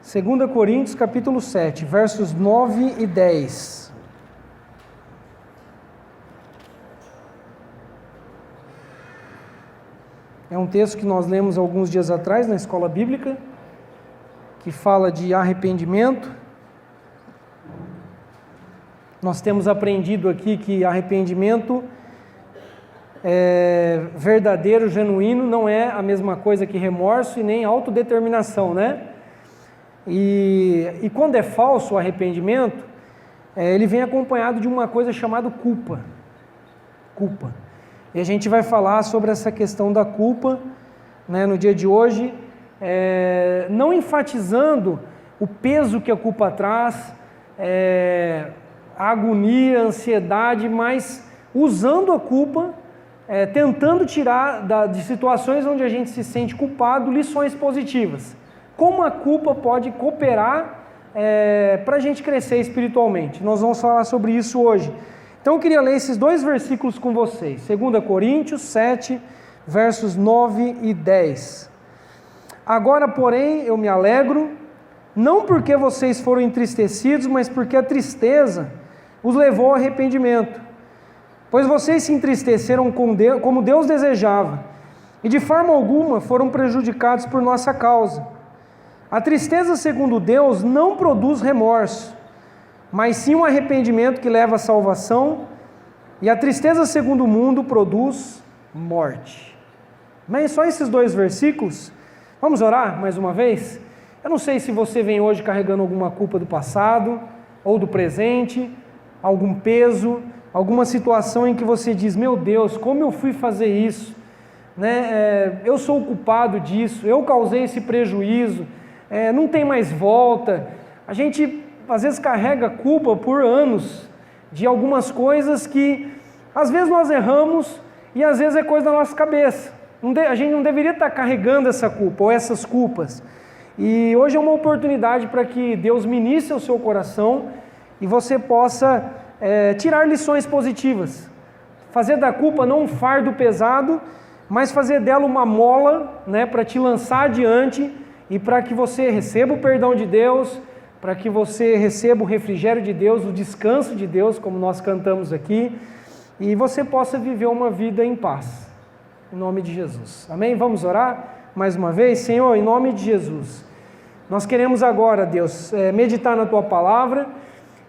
2 Coríntios capítulo 7, versos 9 e 10. É um texto que nós lemos alguns dias atrás na escola bíblica, que fala de arrependimento. Nós temos aprendido aqui que arrependimento verdadeiro, genuíno, não é a mesma coisa que remorso e nem autodeterminação, né? E quando é falso o arrependimento, ele vem acompanhado de uma coisa chamada culpa. Culpa. E a gente vai falar sobre essa questão da culpa, né, no dia de hoje, não enfatizando o peso que a culpa traz, a agonia, a ansiedade, mas usando a culpa, tentando tirar de situações onde a gente se sente culpado, lições positivas. Como a culpa pode cooperar para a gente crescer espiritualmente. Nós vamos falar sobre isso hoje. Então eu queria ler esses dois versículos com vocês. 2 Coríntios 7, versos 9 e 10. Agora, porém, eu me alegro, não porque vocês foram entristecidos, mas porque a tristeza os levou ao arrependimento. Pois vocês se entristeceram como Deus desejava, e de forma alguma foram prejudicados por nossa causa. A tristeza segundo Deus não produz remorso, mas sim um arrependimento que leva à salvação, e a tristeza segundo o mundo produz morte. Mas só esses dois versículos. Vamos orar mais uma vez? Eu não sei se você vem hoje carregando alguma culpa do passado, ou do presente, algum peso, alguma situação em que você diz, meu Deus, como eu fui fazer isso? Eu sou o culpado disso, eu causei esse prejuízo, não tem mais volta. A gente às vezes carrega culpa por anos de algumas coisas que às vezes nós erramos e às vezes é coisa da nossa cabeça. A gente não deveria estar carregando essa culpa ou essas culpas. E hoje é uma oportunidade para que Deus ministre o seu coração e você possa tirar lições positivas. Fazer da culpa não um fardo pesado, mas fazer dela uma mola, para te lançar adiante e para que você receba o perdão de Deus, para que você receba o refrigério de Deus, o descanso de Deus, como nós cantamos aqui, e você possa viver uma vida em paz, em nome de Jesus. Amém? Vamos orar mais uma vez? Senhor, em nome de Jesus, nós queremos agora, Deus, meditar na Tua Palavra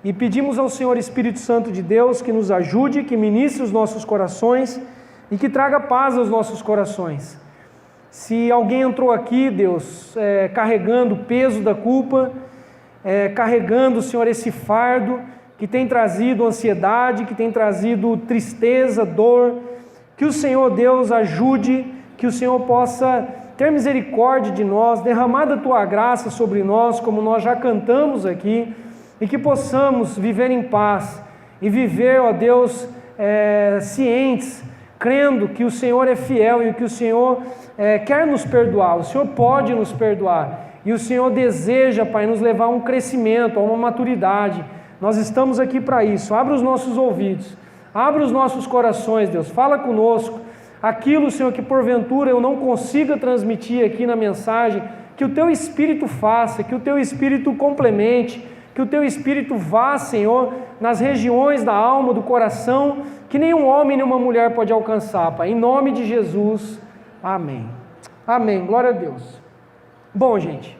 e pedimos ao Senhor Espírito Santo de Deus que nos ajude, que ministre os nossos corações e que traga paz aos nossos corações. Se alguém entrou aqui, Deus, carregando o peso da culpa, carregando, Senhor, esse fardo que tem trazido ansiedade, que tem trazido tristeza, dor, que o Senhor, Deus, ajude, que o Senhor possa ter misericórdia de nós, derramar da Tua graça sobre nós, como nós já cantamos aqui, e que possamos viver em paz e viver, ó Deus, cientes, crendo que o Senhor é fiel e que o Senhor quer nos perdoar, o Senhor pode nos perdoar. E o Senhor deseja, Pai, nos levar a um crescimento, a uma maturidade. Nós estamos aqui para isso. Abra os nossos ouvidos, abra os nossos corações, Deus. Fala conosco. Aquilo, Senhor, que porventura eu não consiga transmitir aqui na mensagem, que o Teu Espírito faça, que o Teu Espírito complemente, que o Teu Espírito vá, Senhor, nas regiões da alma, do coração, que nenhum homem, nenhuma mulher pode alcançar, Pai. Em nome de Jesus, amém. Amém. Glória a Deus. Bom, gente,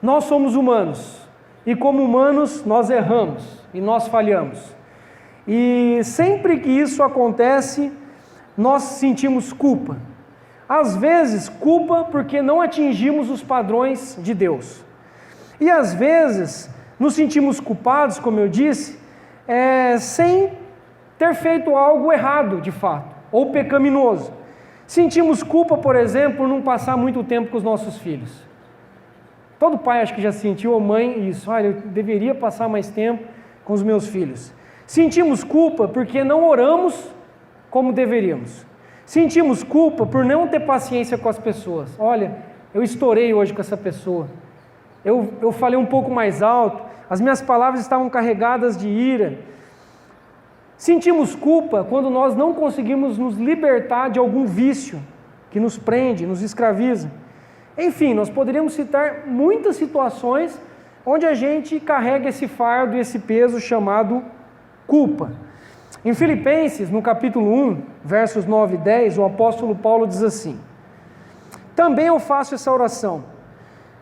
nós somos humanos e como humanos nós erramos e nós falhamos. E sempre que isso acontece, nós sentimos culpa. Às vezes, culpa porque não atingimos os padrões de Deus. E às vezes, nos sentimos culpados, como eu disse, sem ter feito algo errado, de fato, ou pecaminoso. Sentimos culpa, por exemplo, por não passar muito tempo com os nossos filhos. Todo pai acho que já sentiu, ou mãe, isso. Olha, eu deveria passar mais tempo com os meus filhos. Sentimos culpa porque não oramos como deveríamos. Sentimos culpa por não ter paciência com as pessoas. Olha, eu estourei hoje com essa pessoa. Eu falei um pouco mais alto, as minhas palavras estavam carregadas de ira. Sentimos culpa quando nós não conseguimos nos libertar de algum vício que nos prende, nos escraviza. Enfim, nós poderíamos citar muitas situações onde a gente carrega esse fardo e esse peso chamado culpa. Em Filipenses, no capítulo 1, versos 9 e 10, o apóstolo Paulo diz assim: também eu faço essa oração,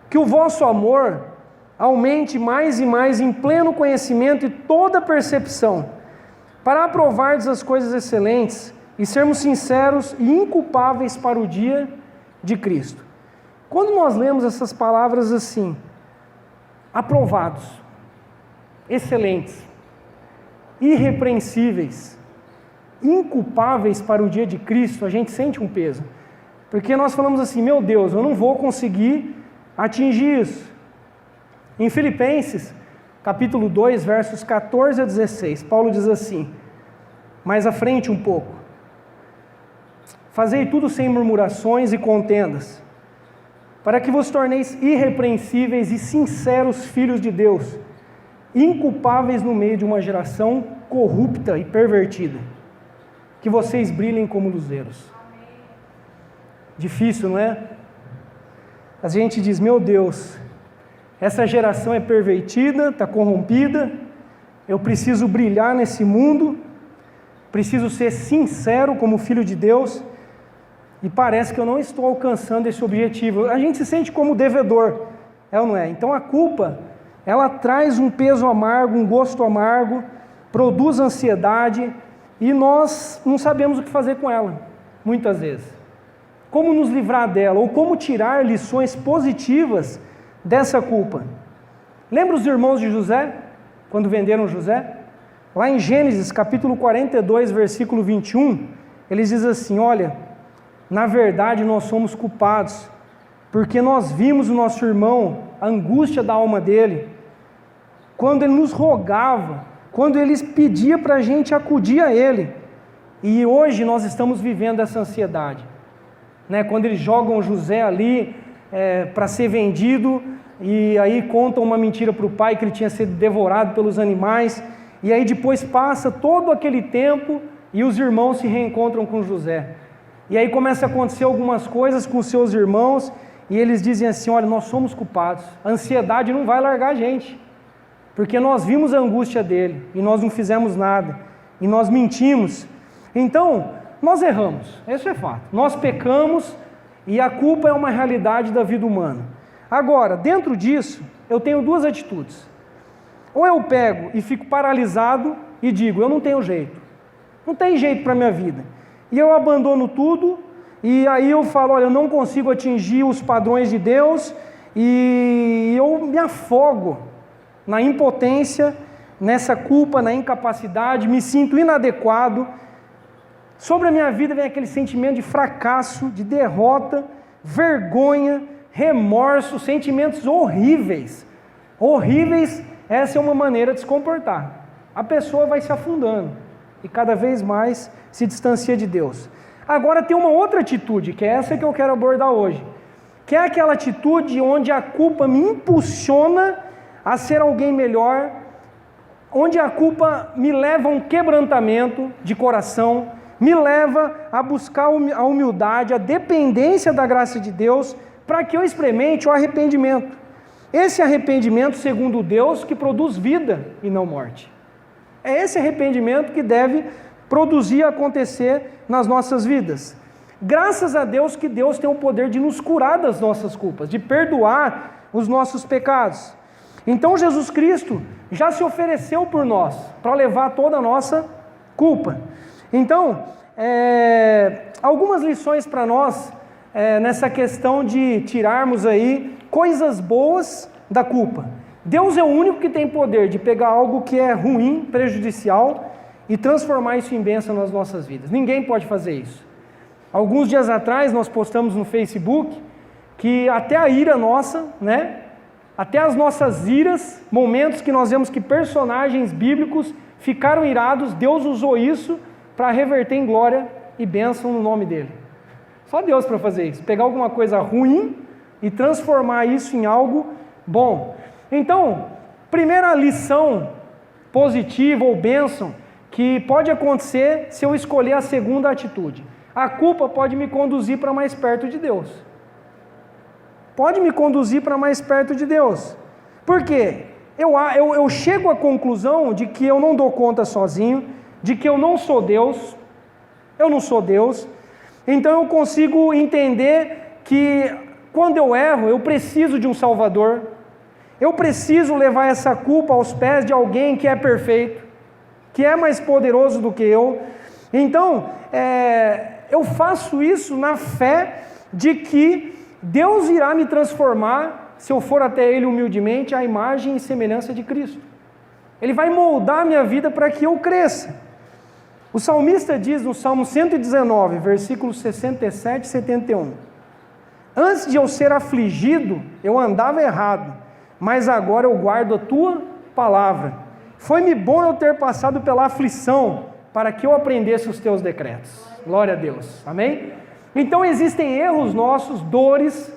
que o vosso amor aumente mais e mais em pleno conhecimento e toda percepção, para aprovardes as coisas excelentes e sermos sinceros e inculpáveis para o dia de Cristo. Quando nós lemos essas palavras assim, aprovados, excelentes, irrepreensíveis, inculpáveis para o dia de Cristo, a gente sente um peso. Porque nós falamos assim, meu Deus, eu não vou conseguir atingir isso. Em Filipenses, capítulo 2, versos 14 a 16, Paulo diz assim, mais à frente um pouco: fazei tudo sem murmurações e contendas, para que vos torneis irrepreensíveis e sinceros filhos de Deus, inculpáveis no meio de uma geração corrupta e pervertida, que vocês brilhem como luzeiros. Difícil, não é? A gente diz, meu Deus, essa geração é pervertida, está corrompida, eu preciso brilhar nesse mundo, preciso ser sincero como filho de Deus, e parece que eu não estou alcançando esse objetivo. A gente se sente como devedor, é ou não é? Então a culpa, ela traz um peso amargo, um gosto amargo, produz ansiedade, e nós não sabemos o que fazer com ela, muitas vezes. Como nos livrar dela, ou como tirar lições positivas dessa culpa. Lembra os irmãos de José, quando venderam José? Lá em Gênesis, capítulo 42, versículo 21, eles dizem assim, olha, na verdade nós somos culpados, porque nós vimos o nosso irmão, a angústia da alma dele, quando ele nos rogava, quando ele pedia para a gente acudir a ele, e hoje nós estamos vivendo essa ansiedade, né? Quando eles jogam José ali para ser vendido, e aí contam uma mentira para o pai que ele tinha sido devorado pelos animais, e aí depois passa todo aquele tempo e os irmãos se reencontram com José. E aí começa a acontecer algumas coisas com os seus irmãos e eles dizem assim, olha, nós somos culpados, a ansiedade não vai largar a gente, porque nós vimos a angústia dele e nós não fizemos nada, e nós mentimos. Então, nós erramos, isso é fato, nós pecamos e a culpa é uma realidade da vida humana. Agora, dentro disso, eu tenho duas atitudes. Ou eu pego e fico paralisado e digo, eu não tenho jeito, não tem jeito para a minha vida. E eu abandono tudo, e aí eu falo, olha, eu não consigo atingir os padrões de Deus, e eu me afogo na impotência, nessa culpa, na incapacidade, me sinto inadequado. Sobre a minha vida vem aquele sentimento de fracasso, de derrota, vergonha, remorso, sentimentos horríveis. Horríveis, essa é uma maneira de se comportar. A pessoa vai se afundando e cada vez mais se distancia de Deus. Agora tem uma outra atitude, que é essa que eu quero abordar hoje, que é aquela atitude onde a culpa me impulsiona a ser alguém melhor, onde a culpa me leva a um quebrantamento de coração, me leva a buscar a humildade, a dependência da graça de Deus, para que eu experimente o arrependimento. Esse arrependimento, segundo Deus, que produz vida e não morte. É esse arrependimento que deve produzir e acontecer nas nossas vidas. Graças a Deus que Deus tem o poder de nos curar das nossas culpas, de perdoar os nossos pecados. Então Jesus Cristo já se ofereceu por nós, para levar toda a nossa culpa. Então, algumas lições para nós, nessa questão de tirarmos aí coisas boas da culpa. Deus é o único que tem poder de pegar algo que é ruim, prejudicial, e transformar isso em bênção nas nossas vidas. Ninguém pode fazer isso. Alguns dias atrás nós postamos no Facebook que até a ira nossa, né? Até as nossas iras, momentos que nós vemos que personagens bíblicos ficaram irados, Deus usou isso para reverter em glória e bênção no nome dele. Só Deus para fazer isso, pegar alguma coisa ruim e transformar isso em algo bom. Então, primeira lição positiva ou bênção que pode acontecer se eu escolher a segunda atitude. A culpa pode me conduzir para mais perto de Deus. Pode me conduzir para mais perto de Deus. Por quê? Eu chego à conclusão de que eu não dou conta sozinho, de que eu não sou Deus, então eu consigo entender que quando eu erro, eu preciso de um Salvador, eu preciso levar essa culpa aos pés de alguém que é perfeito, que é mais poderoso do que eu. Então, eu faço isso na fé de que Deus irá me transformar, se eu for até Ele humildemente, à imagem e semelhança de Cristo. Ele vai moldar a minha vida para que eu cresça. O salmista diz no Salmo 119, versículos 67 e 71, antes de eu ser afligido, eu andava errado, mas agora eu guardo a Tua palavra. Foi-me bom eu ter passado pela aflição, para que eu aprendesse os Teus decretos. Glória a Deus, amém? Então existem erros nossos, dores,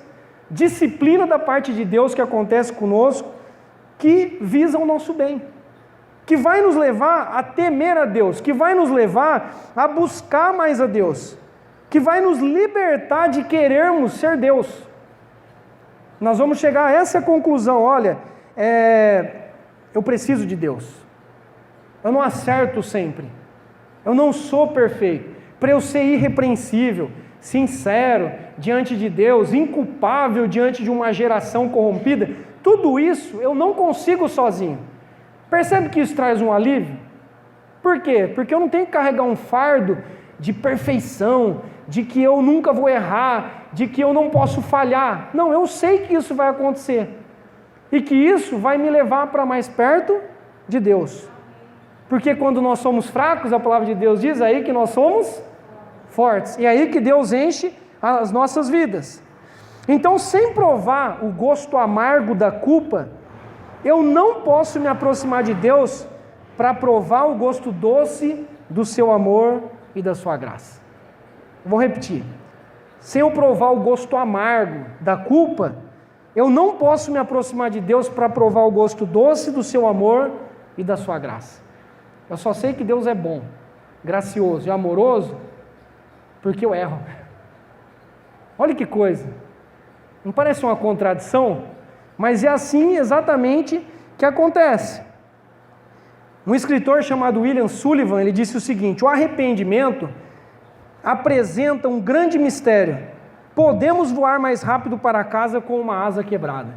disciplina da parte de Deus que acontece conosco, que visam o nosso bem, que vai nos levar a temer a Deus, que vai nos levar a buscar mais a Deus, que vai nos libertar de querermos ser Deus. Nós vamos chegar a essa conclusão, olha, eu preciso de Deus, eu não acerto sempre, eu não sou perfeito, para eu ser irrepreensível, sincero diante de Deus, inculpável diante de uma geração corrompida, tudo isso eu não consigo sozinho. Percebe que isso traz um alívio? Por quê? Porque eu não tenho que carregar um fardo de perfeição, de que eu nunca vou errar, de que eu não posso falhar. Não, eu sei que isso vai acontecer e que isso vai me levar para mais perto de Deus. Porque quando nós somos fracos, a palavra de Deus diz aí que nós somos fortes. E é aí que Deus enche as nossas vidas. Então, sem provar o gosto amargo da culpa, eu não posso me aproximar de Deus para provar o gosto doce do seu amor e da sua graça. Vou repetir. Sem eu provar o gosto amargo da culpa, eu não posso me aproximar de Deus para provar o gosto doce do seu amor e da sua graça. Eu só sei que Deus é bom, gracioso e amoroso, porque eu erro. Olha que coisa, não parece uma contradição? Mas é assim exatamente que acontece. Um escritor chamado William Sullivan, ele disse o seguinte: o arrependimento apresenta um grande mistério. Podemos voar mais rápido para casa com uma asa quebrada.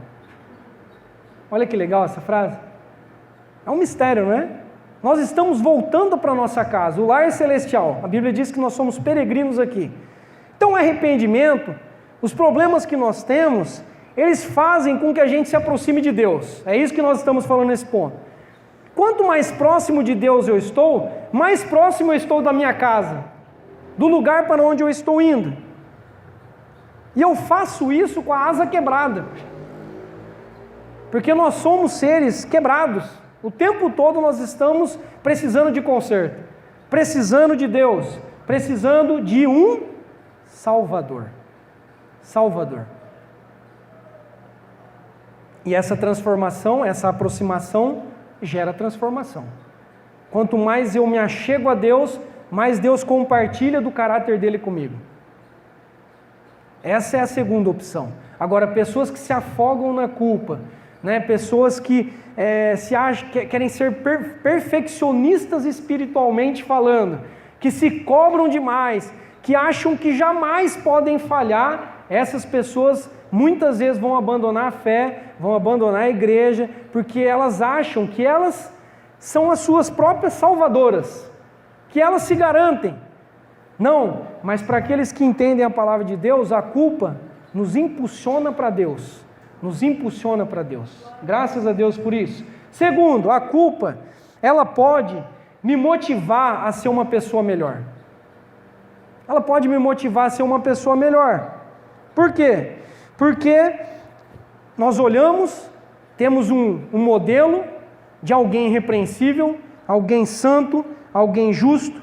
Olha que legal essa frase. É um mistério, não é? Nós estamos voltando para a nossa casa, o lar celestial. A Bíblia diz que nós somos peregrinos aqui. Então o arrependimento, os problemas que nós temos, eles fazem com que a gente se aproxime de Deus. É isso que nós estamos falando nesse ponto. Quanto mais próximo de Deus eu estou, mais próximo eu estou da minha casa, do lugar para onde eu estou indo. E eu faço isso com a asa quebrada. Porque nós somos seres quebrados. O tempo todo nós estamos precisando de conserto, precisando de Deus, precisando de um Salvador. Salvador. E essa transformação, essa aproximação, gera transformação. Quanto mais eu me achego a Deus, mais Deus compartilha do caráter dele comigo. Essa é a segunda opção. Agora, pessoas que se afogam na culpa, né? Pessoas que se acham, querem ser perfeccionistas espiritualmente falando, que se cobram demais, que acham que jamais podem falhar, essas pessoas muitas vezes vão abandonar a fé, vão abandonar a igreja, porque elas acham que elas são as suas próprias salvadoras, que elas se garantem. Não, mas para aqueles que entendem a palavra de Deus, a culpa nos impulsiona para Deus. Nos impulsiona para Deus. Graças a Deus por isso. Segundo, a culpa, ela pode me motivar a ser uma pessoa melhor. Ela pode me motivar a ser uma pessoa melhor. Por quê? Porque nós olhamos, temos um modelo de alguém irrepreensível, alguém santo, alguém justo.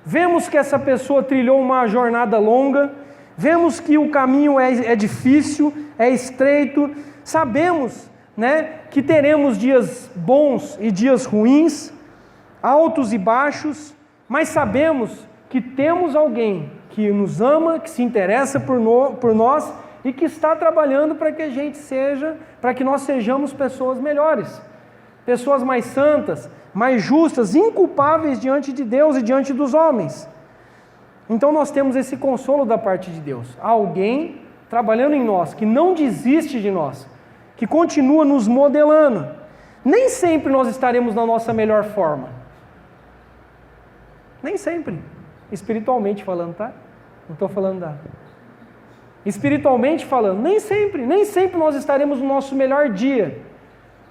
Vemos que essa pessoa trilhou uma jornada longa, vemos que o caminho é difícil, é estreito, sabemos, né, que teremos dias bons e dias ruins, altos e baixos, mas sabemos que temos alguém que nos ama, que se interessa por nós e que está trabalhando para que a gente seja para que nós sejamos pessoas melhores, pessoas mais santas, mais justas, inculpáveis diante de Deus e diante dos homens. Então nós temos esse consolo da parte de Deus, alguém trabalhando em nós, que não desiste de nós, que continua nos modelando. Nem sempre nós estaremos na nossa melhor forma, nem sempre, espiritualmente falando, tá? Não estou falando espiritualmente falando, nem sempre nós estaremos no nosso melhor dia.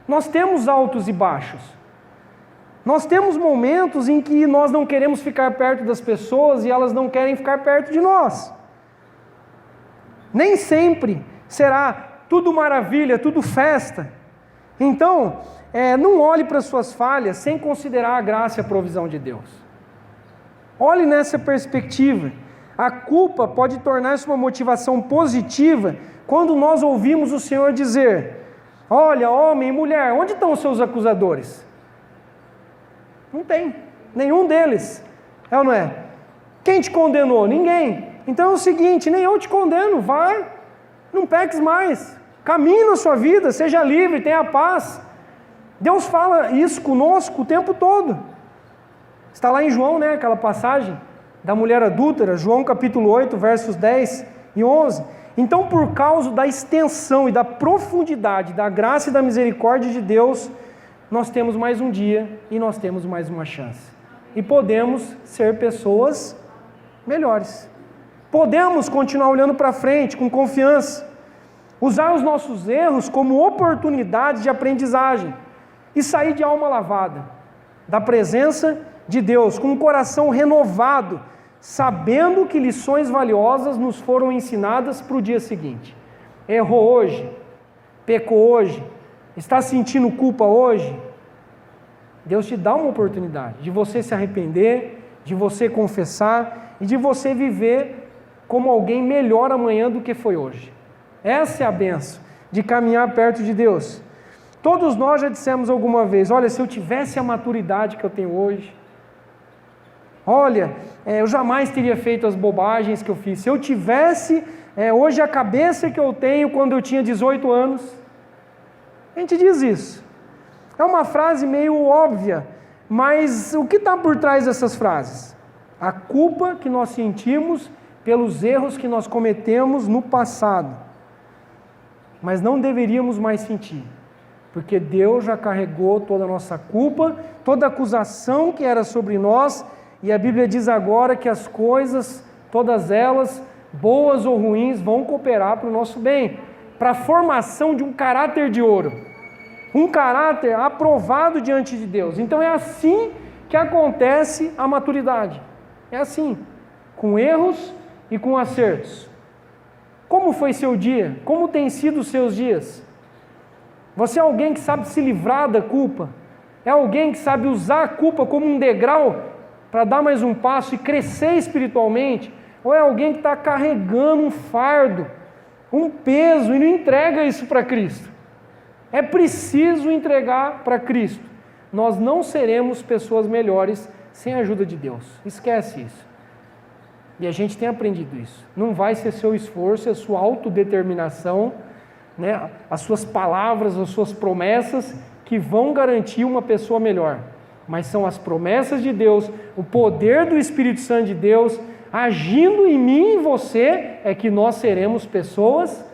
Nós temos altos e baixos. Nós temos momentos em que nós não queremos ficar perto das pessoas e elas não querem ficar perto de nós. Nem sempre será tudo maravilha, tudo festa. Então, não olhe para as suas falhas sem considerar a graça e a provisão de Deus. Olhe nessa perspectiva. A culpa pode tornar-se uma motivação positiva quando nós ouvimos o Senhor dizer: olha, homem e mulher, onde estão os seus acusadores? Não tem, nenhum deles, é ou não é? Quem te condenou? Ninguém. Então é o seguinte, nem eu te condeno, vai, não peques mais, caminhe na sua vida, seja livre, tenha paz. Deus fala isso conosco o tempo todo. Está lá em João, né, aquela passagem da mulher adúltera, João capítulo 8, versos 10 e 11. Então, por causa da extensão e da profundidade da graça e da misericórdia de Deus, nós temos mais um dia e nós temos mais uma chance. E podemos ser pessoas melhores. Podemos continuar olhando para frente com confiança. Usar os nossos erros como oportunidade de aprendizagem. E sair de alma lavada da presença de Deus, com um coração renovado, sabendo que lições valiosas nos foram ensinadas para o dia seguinte. Errou hoje, pecou hoje, está sentindo culpa hoje? Deus te dá uma oportunidade de você se arrepender, de você confessar e de você viver como alguém melhor amanhã do que foi hoje. Essa é a bênção de caminhar perto de Deus. Todos nós já dissemos alguma vez: olha, se eu tivesse a maturidade que eu tenho hoje, olha, eu jamais teria feito as bobagens que eu fiz. Se eu tivesse hoje a cabeça que eu tenho quando eu tinha 18 anos. A gente diz isso. É uma frase meio óbvia, mas o que está por trás dessas frases? A culpa que nós sentimos pelos erros que nós cometemos no passado. Mas não deveríamos mais sentir, porque Deus já carregou toda a nossa culpa, toda a acusação que era sobre nós. E a Bíblia diz agora que as coisas, todas elas, boas ou ruins, vão cooperar para o nosso bem, para a formação de um caráter de ouro, um caráter aprovado diante de Deus. Então é assim que acontece a maturidade, é assim, com erros e com acertos. Como foi seu dia? Como tem sido os seus dias? Você é alguém que sabe se livrar da culpa? É alguém que sabe usar a culpa como um degrau para dar mais um passo e crescer espiritualmente? Ou é alguém que está carregando um fardo, um peso e não entrega isso para Cristo? É preciso entregar para Cristo. Nós não seremos pessoas melhores sem a ajuda de Deus. Esquece isso. E a gente tem aprendido isso. Não vai ser seu esforço, a sua autodeterminação, né, as suas palavras, as suas promessas que vão garantir uma pessoa melhor. Mas são as promessas de Deus, o poder do Espírito Santo de Deus, agindo em mim e em você, é que nós seremos pessoas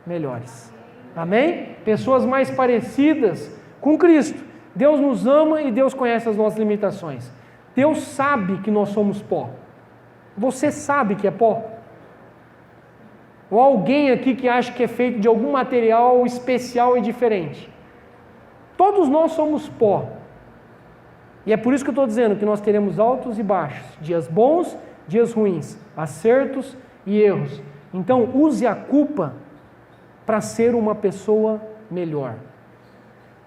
melhores. Amém? Pessoas mais parecidas com Cristo. Deus nos ama e Deus conhece as nossas limitações. Deus sabe que nós somos pó. Você sabe que é pó? Ou alguém aqui que acha que é feito de algum material especial e diferente? Todos nós somos pó. E é por isso que eu estou dizendo que nós teremos altos e baixos, dias bons, dias ruins, acertos e erros. Então use a culpa para ser uma pessoa melhor.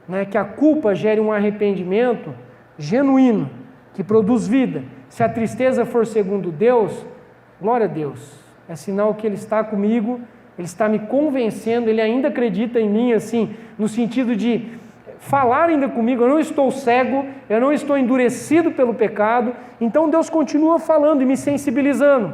Né? Que a culpa gere um arrependimento genuíno, que produz vida. Se a tristeza for segundo Deus, glória a Deus, é sinal que Ele está comigo, Ele está me convencendo, Ele ainda acredita em mim, assim, no sentido de falar ainda comigo. Eu não estou cego, eu não estou endurecido pelo pecado. Então Deus continua falando e me sensibilizando,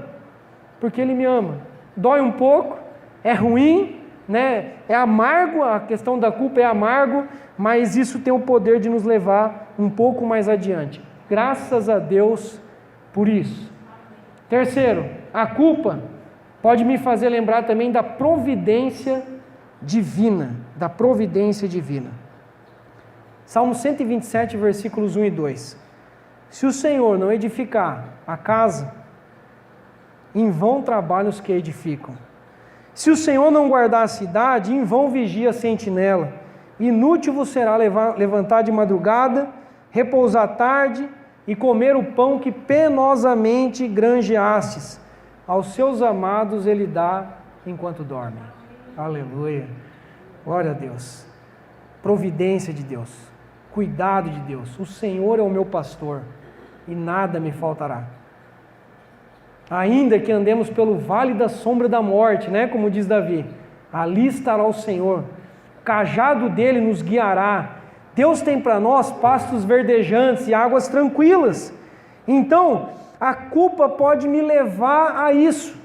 porque Ele me ama. Dói um pouco, é ruim, né? É amargo, a questão da culpa é amargo, mas isso tem o poder de nos levar um pouco mais adiante. Graças a Deus por isso. Terceiro, a culpa pode me fazer lembrar também da providência divina, da providência divina. Salmo 127, versículos 1 e 2. Se o Senhor não edificar a casa, em vão trabalham os que edificam. Se o Senhor não guardar a cidade, em vão vigia a sentinela. Inútil vos será levantar de madrugada, repousar à tarde e comer o pão que penosamente granjeastes. Aos seus amados ele dá enquanto dormem. Aleluia. Glória a Deus. Providência de Deus. Cuidado de Deus. O Senhor é o meu pastor e nada me faltará. Ainda que andemos pelo vale da sombra da morte, né? Como diz Davi, ali estará o Senhor. O cajado dele nos guiará. Deus tem para nós pastos verdejantes e águas tranquilas. Então, a culpa pode me levar a isso.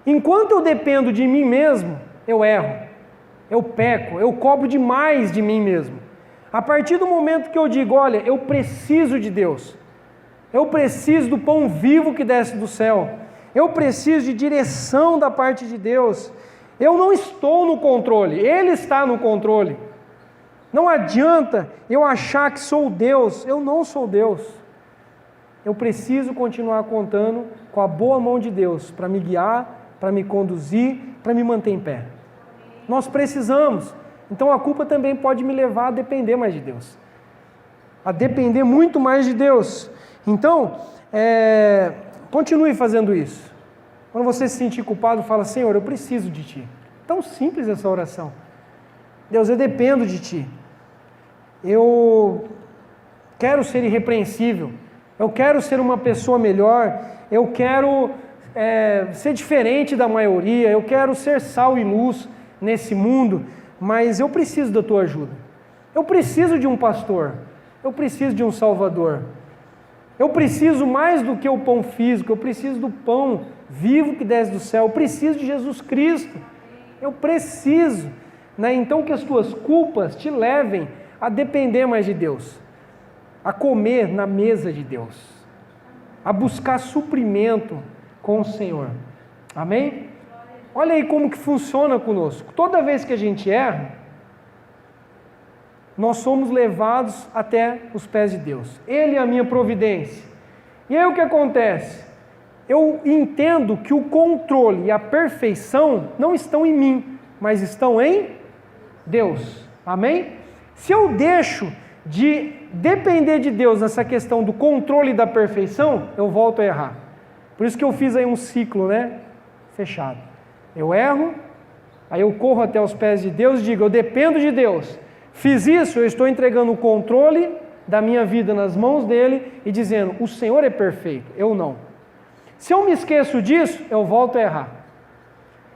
Enquanto eu dependo de mim mesmo, eu erro, eu peco, eu cobro demais de mim mesmo. A partir do momento que eu digo, olha, eu preciso de Deus, eu preciso do pão vivo que desce do céu, eu preciso de direção da parte de Deus, eu não estou no controle, Ele está no controle. Não adianta eu achar que sou Deus, eu não sou Deus. Eu preciso continuar contando com a boa mão de Deus para me guiar, para me conduzir, para me manter em pé. Nós precisamos. Então a culpa também pode me levar a depender mais de Deus. A depender muito mais de Deus. Então, continue fazendo isso. Quando você se sentir culpado, fala, Senhor, eu preciso de Ti. Tão simples essa oração. Deus, eu dependo de Ti. Eu quero ser irrepreensível. Eu quero ser uma pessoa melhor. Eu quero ser diferente da maioria. Eu quero ser sal e luz nesse mundo. Mas eu preciso da Tua ajuda. Eu preciso de um pastor. Eu preciso de um salvador. Eu preciso mais do que o pão físico. Eu preciso do pão vivo que desce do céu. Eu preciso de Jesus Cristo. Eu preciso. Né? Então que as tuas culpas te levem a depender mais de Deus. A comer na mesa de Deus. A buscar suprimento com o Senhor. Amém? Olha aí como que funciona conosco. Toda vez que a gente erra, nós somos levados até os pés de Deus. Ele é a minha providência. E aí o que acontece? Eu entendo que o controle e a perfeição não estão em mim, mas estão em Deus. Amém? Se eu deixo de depender de Deus nessa questão do controle e da perfeição, eu volto a errar. Por isso que eu fiz aí um ciclo, né? Fechado. Eu erro, aí eu corro até os pés de Deus e digo, eu dependo de Deus. Fiz isso, eu estou entregando o controle da minha vida nas mãos dele e dizendo, o Senhor é perfeito, eu não. Se eu me esqueço disso, eu volto a errar.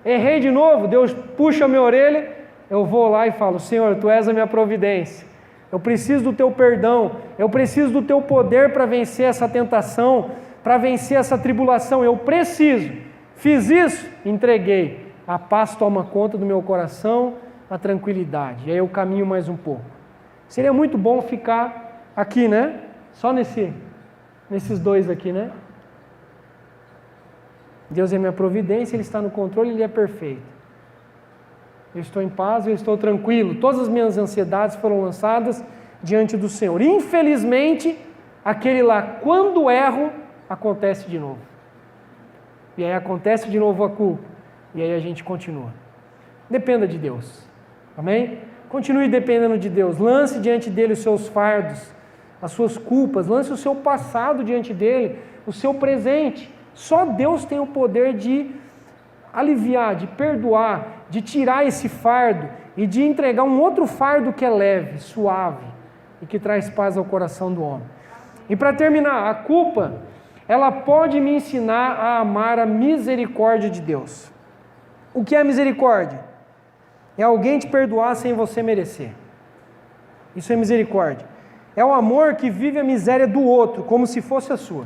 Errei de novo, Deus puxa a minha orelha, eu vou lá e falo, Senhor, Tu és a minha providência. Eu preciso do Teu perdão, eu preciso do Teu poder para vencer essa tentação, para vencer essa tribulação, eu preciso. Fiz isso, entreguei. A paz toma conta do meu coração, a tranquilidade. E aí eu caminho mais um pouco. Seria muito bom ficar aqui, né? Só nesses dois aqui, né? Deus é minha providência, Ele está no controle, Ele é perfeito. Eu estou em paz, eu estou tranquilo. Todas as minhas ansiedades foram lançadas diante do Senhor. Infelizmente, aquele lá, quando erro, acontece de novo. E aí acontece de novo a culpa. E aí a gente continua. Dependa de Deus. Amém? Continue dependendo de Deus. Lance diante dele os seus fardos, as suas culpas. Lance o seu passado diante dele, o seu presente. Só Deus tem o poder de aliviar, de perdoar, de tirar esse fardo e de entregar um outro fardo que é leve, suave e que traz paz ao coração do homem. E para terminar, a culpa, ela pode me ensinar a amar a misericórdia de Deus. O que é misericórdia? É alguém te perdoar sem você merecer. Isso é misericórdia. É o amor que vive a miséria do outro, como se fosse a sua.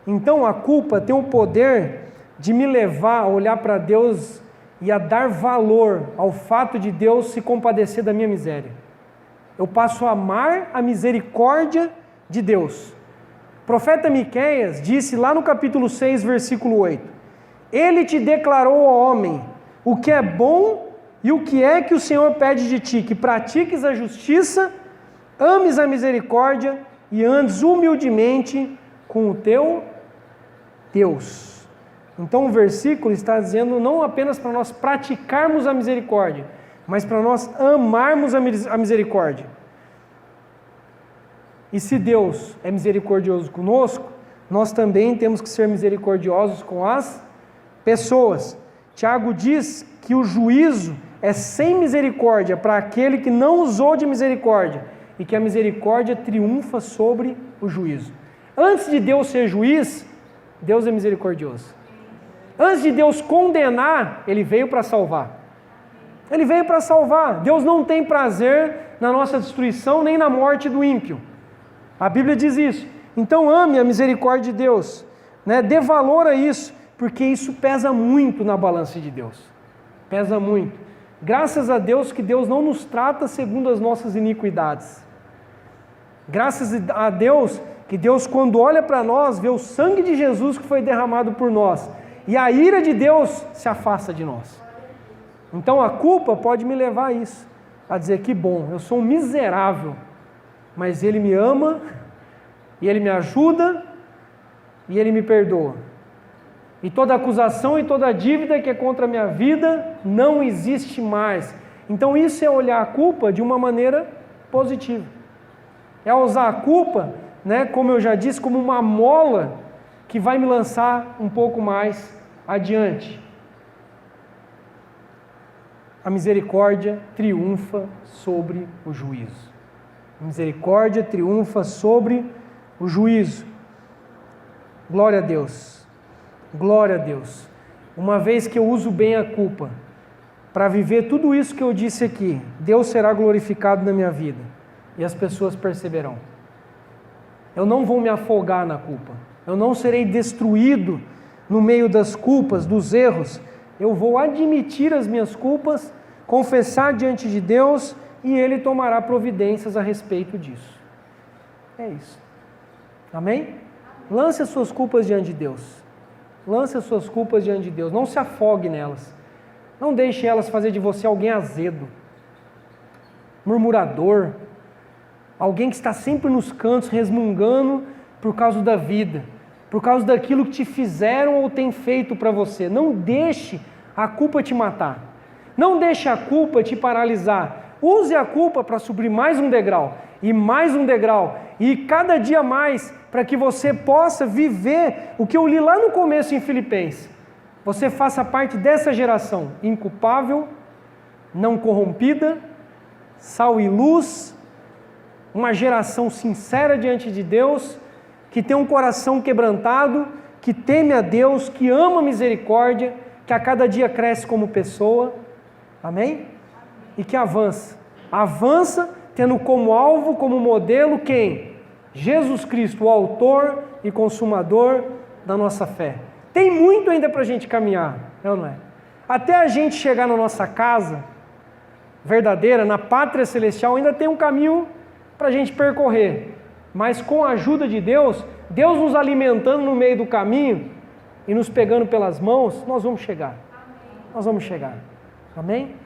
Então a culpa tem o poder de me levar a olhar para Deus e a dar valor ao fato de Deus se compadecer da minha miséria. Eu passo a amar a misericórdia de Deus. O profeta Miqueias disse lá no capítulo 6, versículo 8: Ele te declarou, ó homem, o que é bom e o que é que o Senhor pede de ti, que pratiques a justiça, ames a misericórdia e andes humildemente com o teu Deus. Então o versículo está dizendo não apenas para nós praticarmos a misericórdia, mas para nós amarmos a misericórdia. E se Deus é misericordioso conosco, nós também temos que ser misericordiosos com as pessoas. Tiago diz que o juízo é sem misericórdia para aquele que não usou de misericórdia, e que a misericórdia triunfa sobre o juízo. Antes de Deus ser juiz, Deus é misericordioso. Antes de Deus condenar, Ele veio para salvar. Ele veio para salvar. Deus não tem prazer na nossa destruição, nem na morte do ímpio. A Bíblia diz isso. Então ame a misericórdia de Deus, né? Dê valor a isso, porque isso pesa muito na balança de Deus. Pesa muito. Graças a Deus que Deus não nos trata segundo as nossas iniquidades. Graças a Deus que Deus, quando olha para nós, vê o sangue de Jesus que foi derramado por nós. E a ira de Deus se afasta de nós. Então a culpa pode me levar a isso, a dizer que bom, eu sou um miserável, mas Ele me ama, e Ele me ajuda, e Ele me perdoa. E toda acusação e toda dívida que é contra a minha vida não existe mais. Então isso é olhar a culpa de uma maneira positiva. É usar a culpa, né, como eu já disse, como uma mola que vai me lançar um pouco mais adiante. A misericórdia triunfa sobre o juízo. A misericórdia triunfa sobre o juízo. Glória a Deus. Glória a Deus. Uma vez que eu uso bem a culpa para viver tudo isso que eu disse aqui, Deus será glorificado na minha vida e as pessoas perceberão. Eu não vou me afogar na culpa. Eu não serei destruído no meio das culpas, dos erros. Eu vou admitir as minhas culpas, confessar diante de Deus e Ele tomará providências a respeito disso. É isso. Amém? Lance as suas culpas diante de Deus. Lance as suas culpas diante de Deus. Não se afogue nelas. Não deixe elas fazer de você alguém azedo, murmurador, alguém que está sempre nos cantos resmungando por causa da vida, por causa daquilo que te fizeram ou têm feito para você. Não deixe a culpa te matar. Não deixe a culpa te paralisar. Use a culpa para subir mais um degrau, e cada dia mais, para que você possa viver o que eu li lá no começo em Filipenses. Você faça parte dessa geração inculpável, não corrompida, sal e luz, uma geração sincera diante de Deus, que tem um coração quebrantado, que teme a Deus, que ama a misericórdia, que a cada dia cresce como pessoa, amém? E que avança tendo como alvo, como modelo, quem? Jesus Cristo, o autor e consumador da nossa fé. Tem muito ainda para a gente caminhar, não é? Até a gente chegar na nossa casa verdadeira, na pátria celestial, ainda tem um caminho para a gente percorrer. Mas com a ajuda de Deus, Deus nos alimentando no meio do caminho e nos pegando pelas mãos, nós vamos chegar. Nós vamos chegar. Amém?